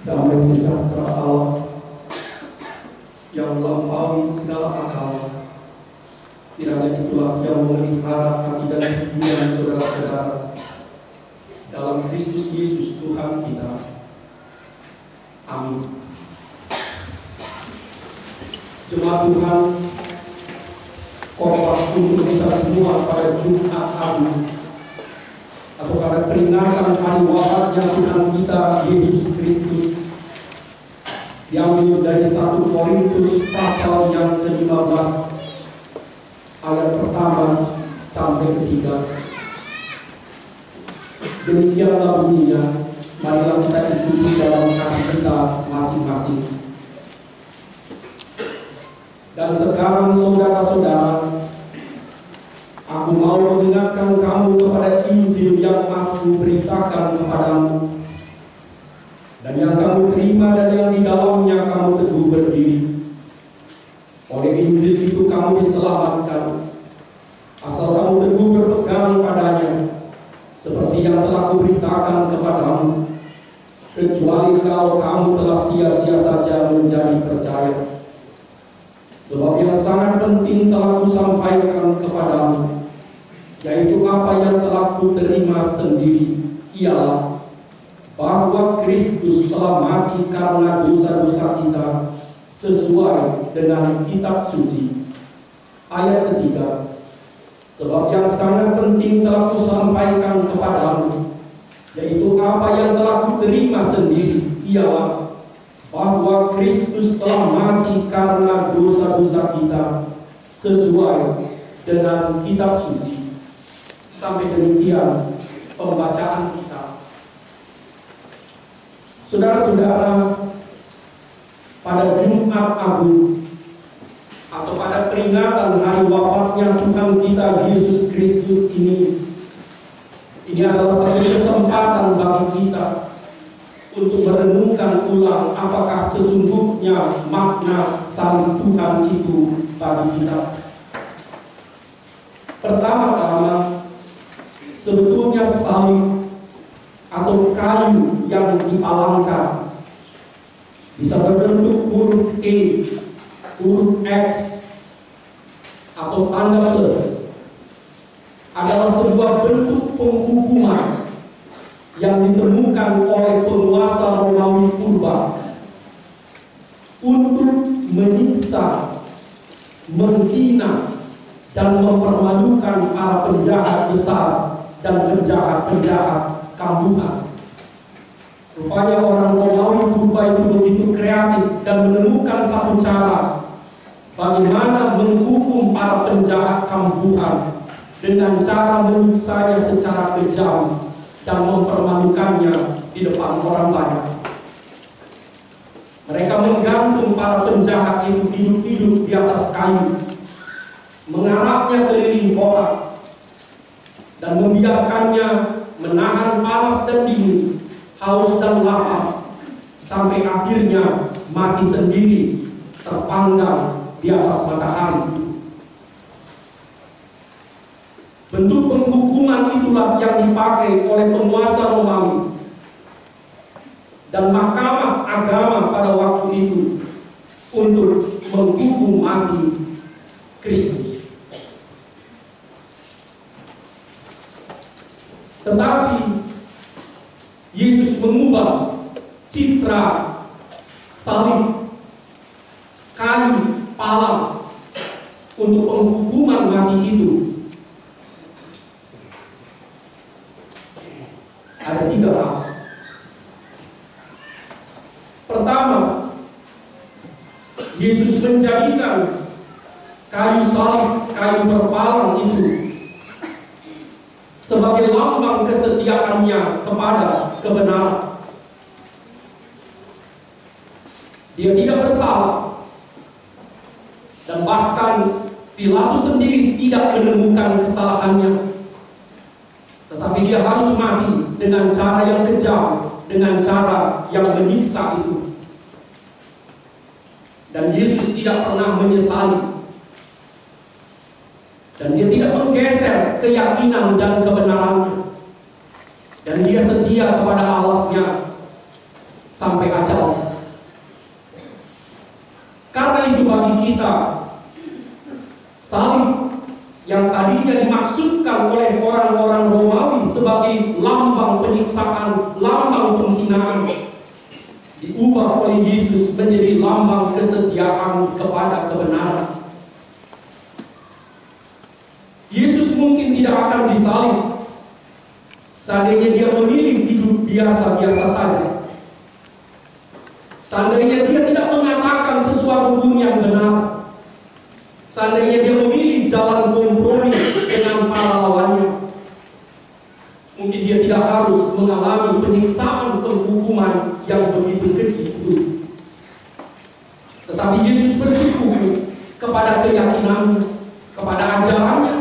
Damai sejahtera Allah yang melampaui segala akal, kiranya itulah yang memelihara hati dan pikiran saudara-saudara dalam Kristus Yesus Tuhan kita. Amin. Jemaat Tuhan, khotbah untuk kita semua pada Jumat Agung atau pada peringatan hari wafatnya Tuhan kita Yesus Kristus diambil dari 1 Korintus pasal yang ke-15 ayat pertama sampai ketiga. Demikianlah bunyinya. Marilah kita ikuti dalam hati kita masing-masing. Dan sekarang saudara-saudara, aku mau mengingatkan kamu kepada Injil yang aku beritakan kepadamu, dan yang kamu terima dan yang di dalamnya kamu teguh berdiri. Oleh Injil itu kamu diselamatkan, asal kamu teguh berpegang padanya, seperti yang telah kuberitakan kepadamu, kecuali kalau kamu telah sia-sia saja menjadi percaya. Sebab yang sangat penting telah kusampaikan kepadamu, yaitu apa yang telah kuterima sendiri, ialah bahwa Kristus telah mati karena dosa-dosa kita sesuai dengan kitab suci. Ayat ketiga, sebab yang sangat penting telah kusampaikan kepadamu, yaitu apa yang telah kuterima sendiri, ialah bahwa Kristus telah mati karena dosa-dosa kita sesuai dengan kitab suci. Sampai demikian pembacaan kita. Saudara-saudara, pada Jumat Agung atau pada peringatan hari wafatnya Tuhan kita Yesus Kristus ini adalah satu kesempatan bagi kita untuk merenungkan ulang apakah sesungguhnya makna salib Tuhan itu bagi kita. Pertama-tama, sebetulnya salib atau kayu yang dipalangkan bisa berbentuk huruf E, huruf X, atau tanda plus, adalah sebuah bentuk penghukuman yang ditemukan oleh penguasa Romawi purba untuk menyiksa, menghina, dan mempermalukan para penjahat besar dan penjahat-penjahat kampungan. Rupanya orang Romawi purba itu begitu kreatif dan menemukan satu cara bagaimana menghukum para penjahat kampungan dengan cara menyiksanya secara kejam dan mempermalukannya di depan orang banyak. Mereka menggantung para penjahat itu hidup-hidup di atas kayu, mengarapnya keliling kota, dan membiarkannya menahan panas dan dingin, haus dan lapar, sampai akhirnya mati sendiri terpanggang di atas matahari. Bentuk penghukuman itulah yang dipakai oleh penguasa Romawi dan mahkamah agama pada waktu itu untuk menghukum mati Kristus. Tetapi Yesus mengubah citra salib, kayu, palang untuk penghukuman mati itu. Ada 3 hal. Pertama, Yesus menjadikan kayu salib, kayu berpalang itu sebagai lambang kesetiaannya kepada kebenaran. Dia tidak bersalah, dan bahkan Pilatus sendiri tidak menemukan kesalahannya. Tetapi dia harus mati dengan cara yang kejam, dengan cara yang menyiksa itu. Dan Yesus tidak pernah menyesali. Dan dia tidak menggeser keyakinan dan kebenarannya. Dan dia setia kepada Allahnya sampai ajal. Karena itu bagi kita, salib yang tadinya dimaksudkan oleh orang-orang Romawi sebagai lambang penyiksaan, lambang penghinaan, diubah oleh Yesus menjadi lambang kesetiaan kepada kebenaran. Yesus mungkin tidak akan disalib seandainya dia memilih hidup biasa-biasa saja. Seandainya dia tidak mengatakan sesuatu pun yang benar. Seandainya dia memilih jalan kompromi dengan para lawannya. Mungkin dia tidak harus mengalami penyiksaan penghukuman yang begitu keji itu. Tetapi Yesus bersikukuh kepada keyakinannya, kepada ajarannya,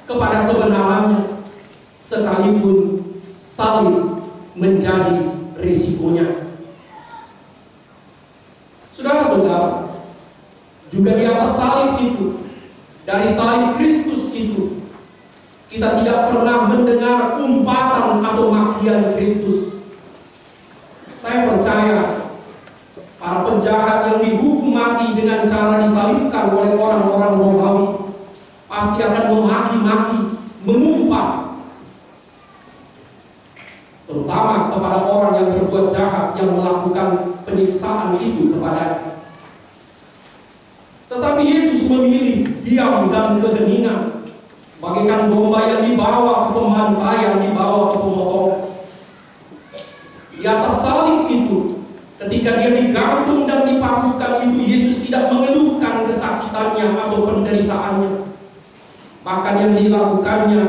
kepada kebenarannya, sekalipun salib menjadi risikonya. Saudara-saudara, juga di atas salib itu, dari salib Kristus itu, kita tidak pernah mendengar umpatan atau makian Kristus. Saya percaya para penjahat yang dihukum mati dengan cara disalibkan oleh orang-orang Romawi pasti akan memaki-maki, mengumpat, terutama kepada orang yang berbuat jahat, yang melakukan penyiksaan itu kepadanya. Tetapi Yesus memilih diam dan keheningan, bagaikan domba yang dibawa ke pembantaian, dibawa ke pemotongan. Di atas salib itu, ketika dia digantung dan dipasukkan itu, Yesus tidak mengeluhkan kesakitannya atau penderitaannya. Bahkan yang dilakukannya,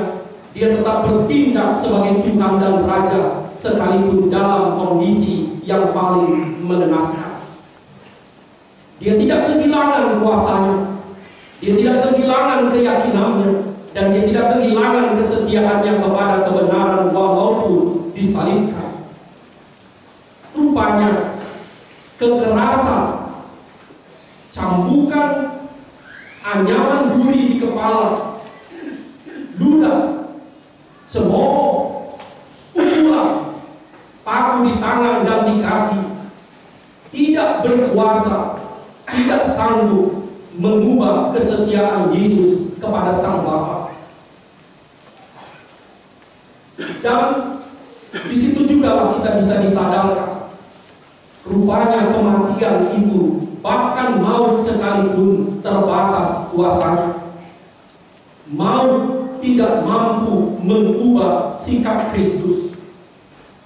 dia tetap bertindak sebagai Tuhan dan Raja, sekalipun dalam kondisi yang paling mengenaskan. Dia tidak kehilangan kuasanya, dia tidak kehilangan keyakinannya, dan dia tidak kehilangan kesetiaannya kepada kebenaran walaupun disalibkan. Rupanya kekerasan, cambukan, anyaman duri di kepala, ludah, cemooh, pukulan, paku di tangan dan di kaki tidak berkuasa, tidak sanggup mengubah kesetiaan Yesus kepada Sang Bapa. Dan di situ juga kita bisa disadarkan, rupanya kematian itu, bahkan maut sekalipun terbatas kuasanya, maut tidak mampu mengubah sikap Kristus.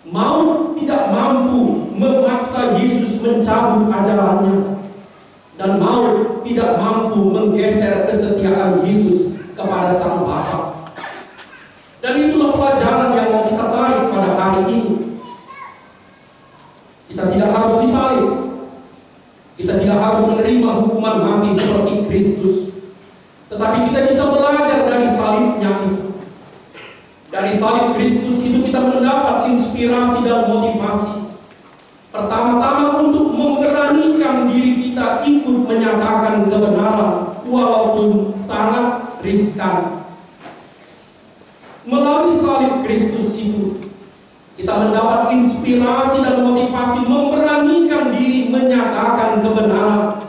Maut tidak mampu memaksa Yesus mencabut ajarannya. Dan maut tidak mampu menggeser kesetiaan Yesus kepada Sang Bapa. Dan itulah pelajaran yang mau kita tarik pada hari ini. Kita tidak harus disalib. Kita tidak harus menerima hukuman mati seperti Kristus. Tetapi kita bisa belajar dari salibnya itu. Dari salib Kristus itu kita mendapat inspirasi dan motivasi. Pertama-tama untuk memberanikan diri kita ikut menyatakan kebenaran walaupun sangat riskan. Melalui salib Kristus itu kita mendapat inspirasi dan motivasi memberanikan diri menyatakan kebenaran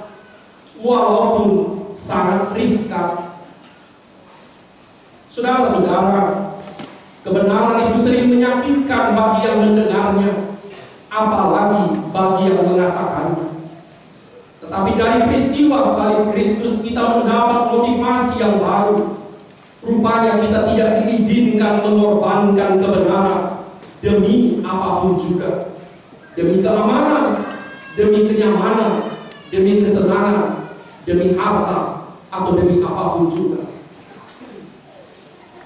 walaupun sangat riskan. Saudara-saudara, kebenaran itu sering menyakitkan bagi yang mendengarnya, apalagi bagi yang mengatakannya. Tetapi dari peristiwa salib Kristus kita mendapat motivasi yang baru. Rupanya kita tidak diizinkan mengorbankan kebenaran demi apapun juga. Demi keamanan, demi kenyamanan, demi kesenangan, demi harta, atau demi apapun juga.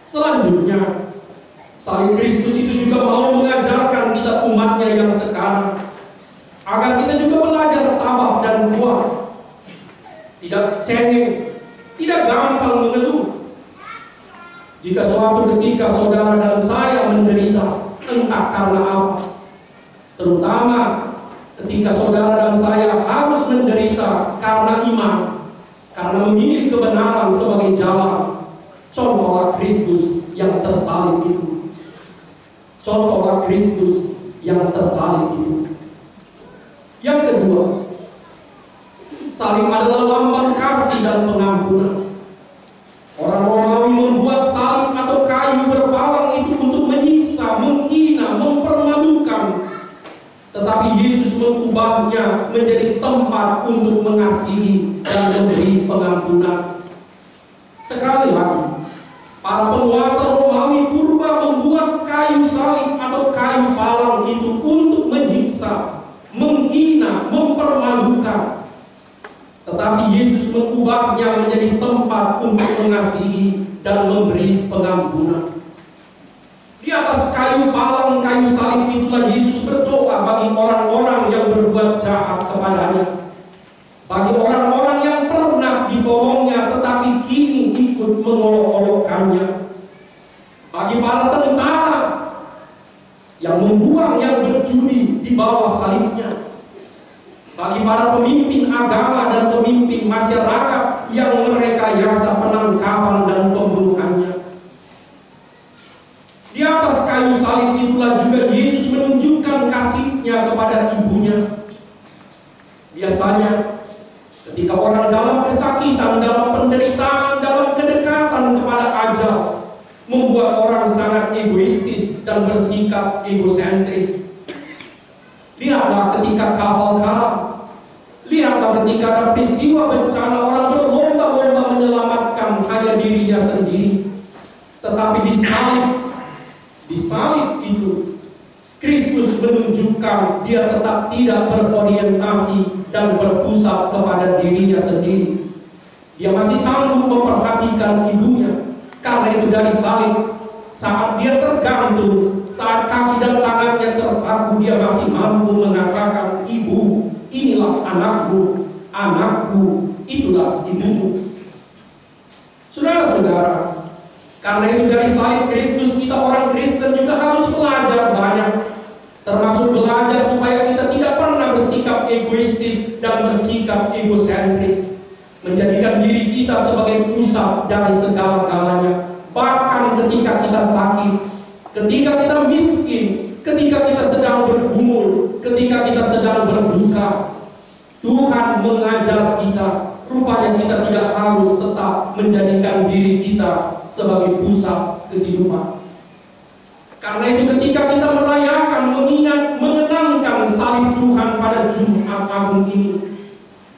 Selanjutnya, salib Kristus itu juga mau mengajarkan kita umatnya yang sekarang, agar kita juga belajar tabah dan kuat, tidak cengeng, tidak gampang mengeluh. Jika suatu ketika saudara dan saya menderita, entah karena apa, terutama ketika saudara dan saya harus menderita karena iman, karena memilih kebenaran sebagai jalan, contohlah Kristus yang tersalib itu. Contohlah Kristus yang tersalib itu. Yang kedua, salib adalah lambang kasih dan pengampunan. Orang Romawi membuat salib atau kayu berpalang itu untuk menyiksa, menghina, mempermalukan. Tetapi Yesus mengubahnya menjadi tempat untuk mengasihi dan memberi pengampunan. Sekali lagi, para penguasa Romawi purba membuat kayu salib atau kayu palang itu untuk menyiksa, menghina, mempermalukan. Tetapi Yesus mengubahnya menjadi tempat untuk mengasihi dan memberi pengampunan. Di atas kayu palang, kayu salib itulah Yesus berdoa bagi orang-orang yang berbuat jahat kepadanya, bagi orang-orang yang pernah dibohongnya tetapi kini ikut mengolok-olokkannya, bagi para tentara yang membuang yang berjudi di bawah salibnya, bagi para pemimpin agama dan pemimpin masyarakat yang merekayasa penangkapan dan pembunuhannya. Di atas kayu salib itulah juga Yesus menunjukkan kasih-Nya kepada ibunya. Biasanya ketika orang dalam kesakitan, dalam penderitaan, dalam kedekatan kepada ajal, membuat orang sangat egoistis dan bersikap egosentris. Lihatlah ketika kapal karam, lihatlah ketika ada peristiwa bencana, orang berlomba-lomba menyelamatkan hanya dirinya sendiri. Tetapi di salib itu Kristus menunjukkan Dia tetap tidak berorientasi dan berpusat kepada dirinya sendiri. Dia masih sanggup memperhatikan ibunya. Karena itu dari salib, saat dia tergantung, saat kaki dan tangannya terpaku, dia masih mampu mengatakan, "Ibu, inilah anakmu, anakku, itulah ibumu." Saudara-saudara, karena itu dari salib Kristus, kita orang Kristen juga harus belajar banyak, termasuk belajar supaya kita tidak pernah bersikap egoistis dan bersikap egosentris, menjadikan diri kita sebagai pusat dari segala-galanya. Bahkan ketika kita sakit, ketika kita miskin, ketika kita sedang bergumul, ketika kita sedang berduka, Tuhan mengajar kita, rupanya kita tidak harus tetap menjadikan diri kita sebagai pusat kehidupan. Karena itu ketika kita merayakan, mengingat, mengenangkan salib Tuhan pada Jumat Agung ini,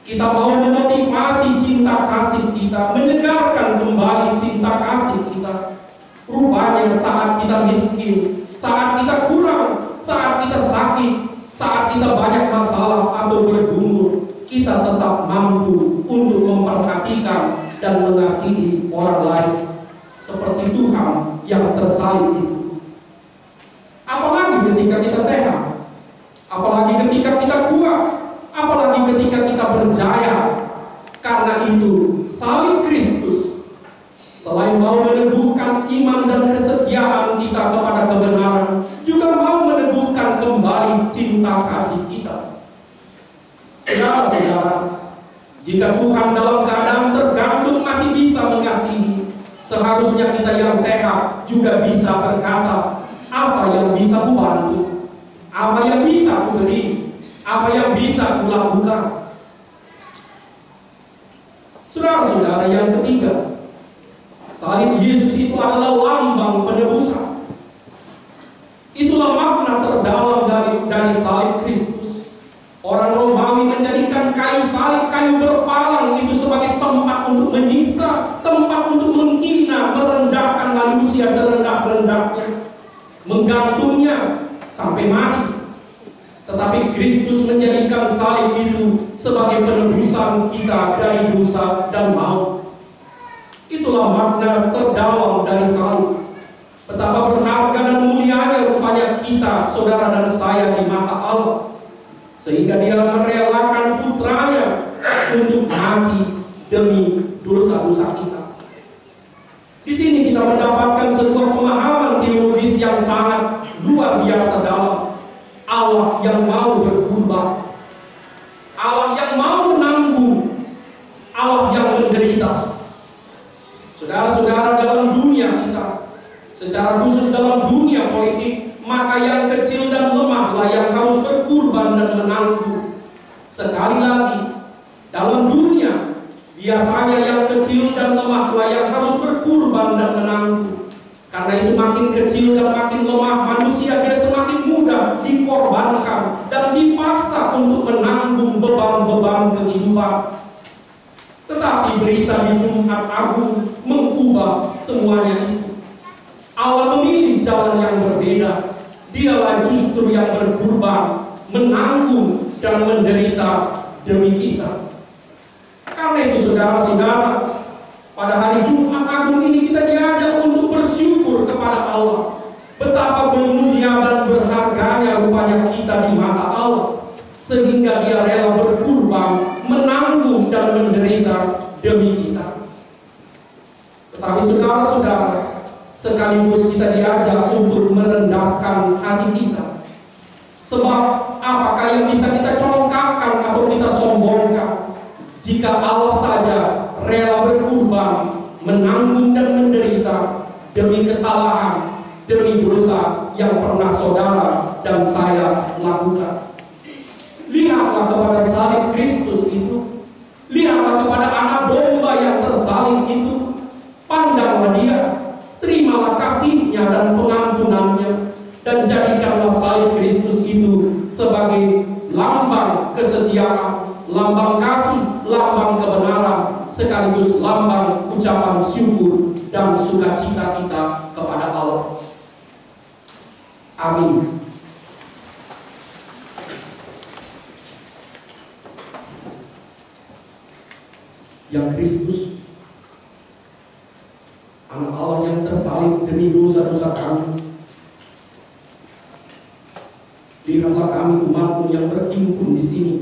kita mau memotivasi cinta kasih kita, menyegarkan kembali cinta kasih kita. Rupanya saat kita miskin, saat kita kurang, saat kita sakit, saat kita banyak masalah atau bergumul, kita tetap mampu untuk memperhatikan dan mengasihi orang lain seperti Tuhan yang tersalib itu. Apalagi ketika kita sehat, apalagi ketika kita kuat, apalagi ketika kita berjaya. Karena itu salib Kristus selain mau meneguhkan iman dan kesetiaan kita kepada kebenaran, juga mau meneguhkan kembali cinta kasih kita. Saudara-saudara, jika Tuhan dalam keadaan tergantung masih bisa mengasihi, seharusnya kita yang sehat juga bisa berkata, apa yang bisa kubantu, apa yang bisa kuberi, apa yang bisa kulakukan. Saudara-saudara, yang ketiga, salib Yesus itu adalah lambang penebusan. Itulah makna terdalam dari salib Kristus. Orang Romawi menjadikan kayu salib, kayu berpalang itu sebagai tempat untuk menyiksa, tempat untuk menghina, merendahkan manusia serendah-rendahnya, menggantungnya sampai mati. Tetapi Kristus menjadikan salib itu sebagai penebusan kita dari dosa dan maut. Itulah makna terdalam dari salib. Betapa berharga dan mulianya rupanya kita, saudara dan saya, di mata Allah, sehingga Dia merelakan putranya untuk mati demi dosa-dosa kita. Di sini kita mendapatkan sebuah pemahaman teologis yang sangat luar biasa dalam. Allah yang mau berkorban, Allah yang mau menanggung, Allah yang menderita. Saudara-saudara, dalam dunia kita, secara khusus dalam dunia politik, maka yang kecil dan lemahlah yang harus berkorban dan menanggung. Sekali lagi, dalam dunia biasanya yang kecil dan lemah yang harus berkorban dan menanggung. Karena itu makin kecil dan makin lemah manusia, dia semakin mudah dikorbankan dan dipaksa untuk menanggung beban-beban kehidupan. Tetapi berita di Jumat Agung mengubah semuanya itu. Allah memilih jalan yang berbeda. Dialah justru yang berkorban, menanggung dan menderita demi kita. Karena itu saudara-saudara, pada hari Jumat Agung ini kita diajak untuk bersyukur kepada Allah. Betapa bermulia dan berharganya rupanya kita di mata Allah, sehingga Dia rela berkorban, menanggung dan menderita demi kita. Tetapi saudara-saudara, sekaligus kita diajak untuk merendahkan hati kita. Sebab apakah yang bisa kita congkakkan atau kita sombongkan jika Allah saja rela berkorban, menanggung dan menderita demi kesalahan, demi dosa yang pernah saudara dan saya lakukan. Lihatlah kepada salib Kristus itu. Lihatlah kepada anak domba yang tersalib itu. Pandanglah Dia, terimalah kasih-Nya dan pengampunannya, dan jadikanlah salib Kristus itu sebagai lambang kesetiaan, lambang kasih, lambang kebenaran, sekaligus lambang ucapan syukur dan sukacita kita kepada Allah. Amin. Yang Kristus, anak Allah yang tersalib demi dosa-dosa kami. Lihatlah kami umat-Mu yang berhimpun di sini,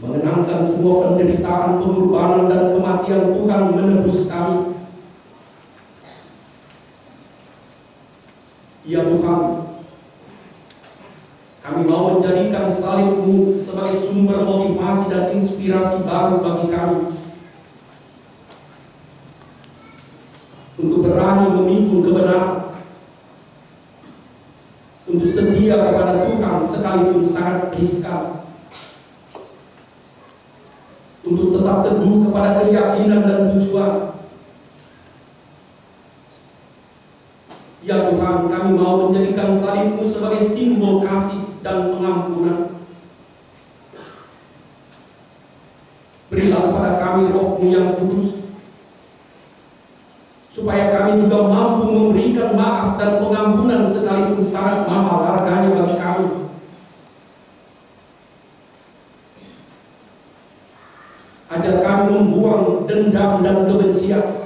mengenangkan semua penderitaan, pengorbanan dan kematian Tuhan menebus kami. Ya Tuhan, kami mau menjadikan salib-Mu sebagai sumber motivasi dan inspirasi baru bagi kami untuk berani memikul kebenaran, untuk setia kepada Tuhan sekalipun sangat riskan, untuk tetap teguh kepada keyakinan dan tujuan. Ya Tuhan, kami mau menjadikan salib-Mu sebagai simbol kasih dan pengampunan. Berilah kepada kami Roh-Mu yang kudus, supaya kami juga mampu memberikan maaf dan pengampunan sekalipun sangat mahal harganya bagi kami. Ajar kami membuang dendam dan kebencian,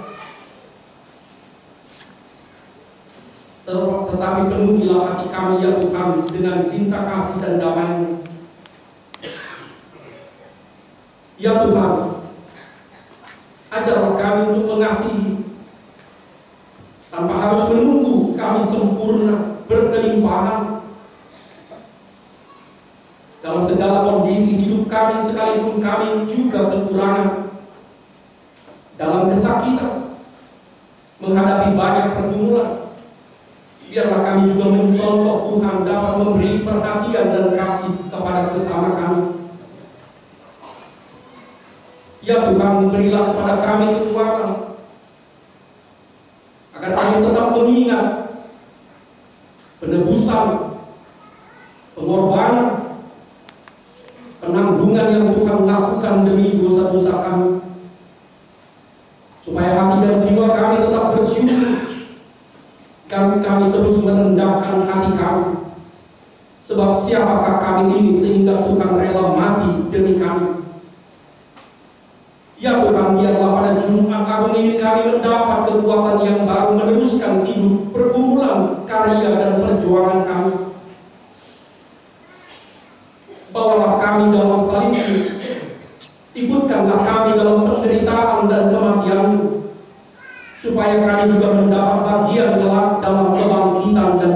tetapi penuhilah hati kami ya Tuhan dengan cinta kasih dan damai-Mu. Ya Tuhan, ajarlah kami untuk mengasihi tanpa harus menunggu kami sempurna, berkelimpahan dalam segala kondisi hidup kami, sekalipun kami juga kekurangan dalam kesakitan, menghadapi banyak pergumulan. Biarlah kami juga mencontoh Tuhan dapat memberi perhatian dan kasih kepada sesama kami. Ya Tuhan, berilah kepada kami kekuatan agar kami tetap mengingat penebusan, pengorbanan, penanggungan yang Tuhan lakukan demi dosa-dosa kami, supaya hati dan jiwa kami tetap bersyukur. Kami terus merendahkan hati kami, sebab siapakah kami ini sehingga Tuhan rela mati demi kami. Ya Tuhan, biarlah pada Jumat Agung ini kami mendapat kekuatan yang baru meneruskan hidup, pergumulan, karya dan perjuangan kami. Bawalah kami dalam salib-Mu, ikutkanlah kami dalam penderitaan dan kematian-Mu, supaya kami juga mendapat bagian kelak dalam kebangkitan dan